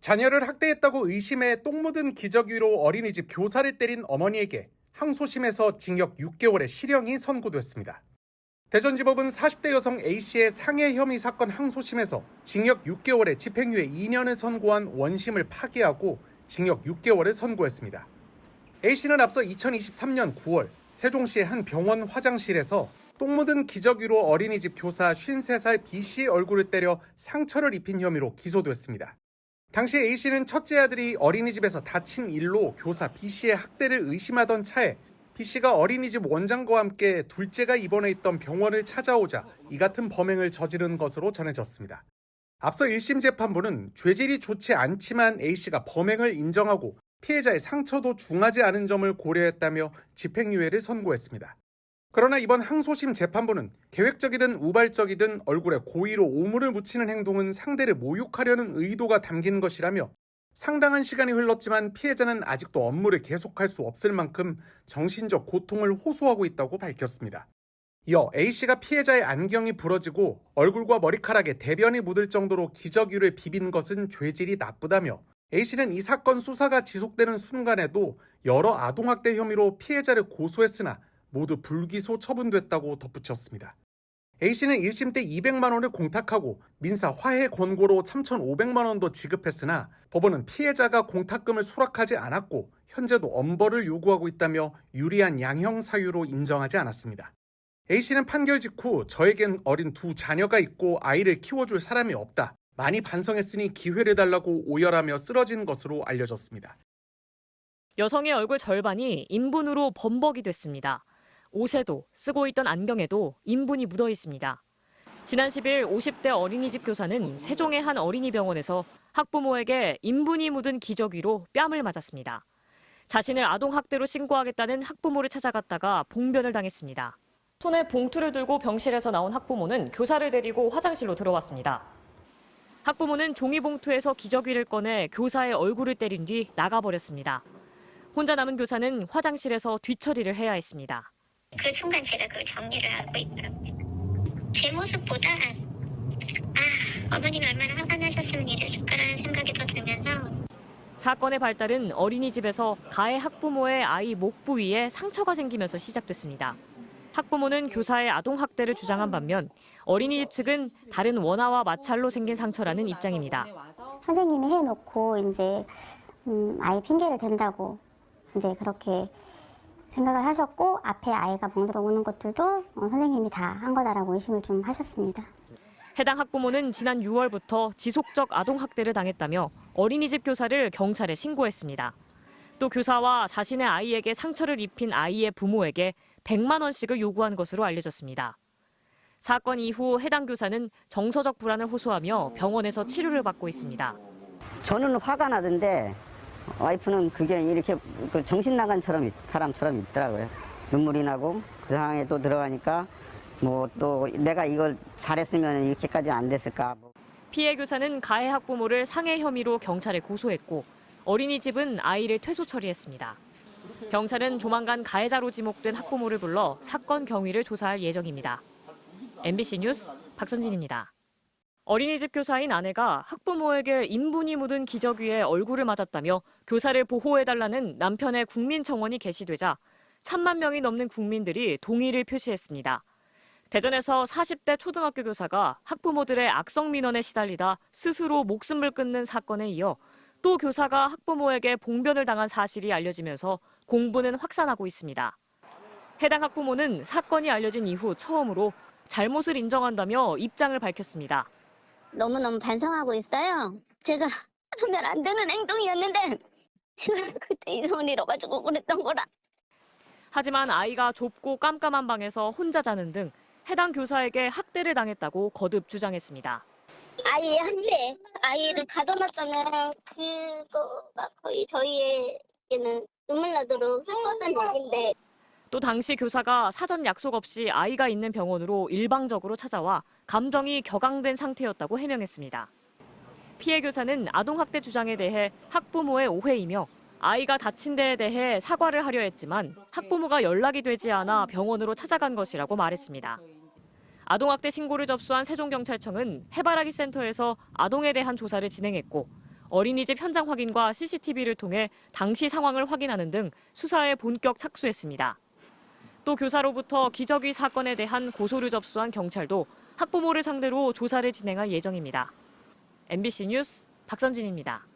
자녀를 학대했다고 의심해 똥 묻은 기저귀로 어린이집 교사를 때린 어머니에게 항소심에서 징역 6개월의 실형이 선고됐습니다. 대전지법은 40대 여성 A씨의 상해 혐의 사건 항소심에서 징역 6개월에 집행유예 2년을 선고한 원심을 파기하고 징역 6개월을 선고했습니다. A씨는 앞서 2023년 9월 세종시의 한 병원 화장실에서 똥 묻은 기저귀로 어린이집 교사 53살 B씨의 얼굴을 때려 상처를 입힌 혐의로 기소됐습니다. 당시 A씨는 첫째 아들이 어린이집에서 다친 일로 교사 B씨의 학대를 의심하던 차에 B씨가 어린이집 원장과 함께 둘째가 입원해 있던 병원을 찾아오자 이 같은 범행을 저지른 것으로 전해졌습니다. 앞서 1심 재판부는 죄질이 좋지 않지만 A씨가 범행을 인정하고 피해자의 상처도 중하지 않은 점을 고려했다며 집행유예를 선고했습니다. 그러나 이번 항소심 재판부는 계획적이든 우발적이든 얼굴에 고의로 오물을 묻히는 행동은 상대를 모욕하려는 의도가 담긴 것이라며 상당한 시간이 흘렀지만 피해자는 아직도 업무를 계속할 수 없을 만큼 정신적 고통을 호소하고 있다고 밝혔습니다. 이어 A씨가 피해자의 안경이 부러지고 얼굴과 머리카락에 대변이 묻을 정도로 기저귀를 비빈 것은 죄질이 나쁘다며 A씨는 이 사건 수사가 지속되는 순간에도 여러 아동학대 혐의로 피해자를 고소했으나 모두 불기소 처분됐다고 덧붙였습니다. A씨는 1심 때 200만 원을 공탁하고 민사 화해 권고로 3,500만 원도 지급했으나 법원은 피해자가 공탁금을 수락하지 않았고 현재도 엄벌을 요구하고 있다며 유리한 양형 사유로 인정하지 않았습니다. A씨는 판결 직후 저에겐 어린 두 자녀가 있고 아이를 키워줄 사람이 없다. 많이 반성했으니 기회를 달라고 오열하며 쓰러진 것으로 알려졌습니다. 여성의 얼굴 절반이 인분으로 범벅이 됐습니다. 옷에도 쓰고 있던 안경에도 인분이 묻어 있습니다. 지난 10일 50대 어린이집 교사는 세종의 한 어린이병원에서 학부모에게 인분이 묻은 기저귀로 뺨을 맞았습니다. 자신을 아동학대로 신고하겠다는 학부모를 찾아갔다가 봉변을 당했습니다. 손에 봉투를 들고 병실에서 나온 학부모는 교사를 데리고 화장실로 들어왔습니다. 학부모는 종이봉투에서 기저귀를 꺼내 교사의 얼굴을 때린 뒤 나가버렸습니다. 혼자 남은 교사는 화장실에서 뒤처리를 해야 했습니다. 그 순간 제가 그걸 정리를 하고 있더라고요. 제 모습보다 어머님이 얼마나 화가 나셨으면 이랬을까라는 생각이 더 들면서 사건의 발달은 어린이집에서 가해 학부모의 아이 목 부위에 상처가 생기면서 시작됐습니다. 학부모는 교사의 아동학대를 주장한 반면 어린이집 측은 다른 원화와 마찰로 생긴 상처라는 입장입니다. 선생님이 해놓고 이제 아이 핑계를 댄다고 이제 그렇게 생각을 하셨고 앞에 아이가 멍들어 오는 것들도 선생님이 다 한 거다라고 의심을 좀 하셨습니다. 해당 학부모는 지난 6월부터 지속적 아동학대를 당했다며 어린이집 교사를 경찰에 신고했습니다. 또 교사와 자신의 아이에게 상처를 입힌 아이의 부모에게 100만 원씩을 요구한 것으로 알려졌습니다. 사건 이후 해당 교사는 정서적 불안을 호소하며 병원에서 치료를 받고 있습니다. 저는 화가 나던데 와이프는 그게 이렇게 정신 나간 사람처럼 있더라고요. 눈물이 나고 그 상황에 또 들어가니까 뭐 또 내가 이걸 잘했으면 이렇게까지 안 됐을까. 피해 교사는 가해 학부모를 상해 혐의로 경찰에 고소했고 어린이집은 아이를 퇴소 처리했습니다. 경찰은 조만간 가해자로 지목된 학부모를 불러 사건 경위를 조사할 예정입니다. MBC 뉴스 박선진입니다. 어린이집 교사인 아내가 학부모에게 인분이 묻은 기저귀에 얼굴을 맞았다며 교사를 보호해달라는 남편의 국민청원이 게시되자 3만 명이 넘는 국민들이 동의를 표시했습니다. 대전에서 40대 초등학교 교사가 학부모들의 악성 민원에 시달리다 스스로 목숨을 끊는 사건에 이어 또 교사가 학부모에게 봉변을 당한 사실이 알려지면서 공분은 확산하고 있습니다. 해당 학부모는 사건이 알려진 이후 처음으로 잘못을 인정한다며 입장을 밝혔습니다. 너무너무 반성하고 있어요. 제가 하면 안 되는 행동이었는데 제가 그때 이성을 잃어가지고 그랬던 거라. 하지만 아이가 좁고 깜깜한 방에서 혼자 자는 등 해당 교사에게 학대를 당했다고 거듭 주장했습니다. 아이 한데 아이를 가둬놨다는 그거가 거의 저희에게는 눈물 나도록 슬펐던 얘기인데 또 당시 교사가 사전 약속 없이 아이가 있는 병원으로 일방적으로 찾아와 감정이 격앙된 상태였다고 해명했습니다. 피해 교사는 아동학대 주장에 대해 학부모의 오해이며 아이가 다친 데에 대해 사과를 하려 했지만 학부모가 연락이 되지 않아 병원으로 찾아간 것이라고 말했습니다. 아동학대 신고를 접수한 세종경찰청은 해바라기 센터에서 아동에 대한 조사를 진행했고 어린이집 현장 확인과 CCTV를 통해 당시 상황을 확인하는 등 수사에 본격 착수했습니다. 또 교사로부터 기저귀 사건에 대한 고소를 접수한 경찰도 학부모를 상대로 조사를 진행할 예정입니다. MBC 뉴스 박선진입니다.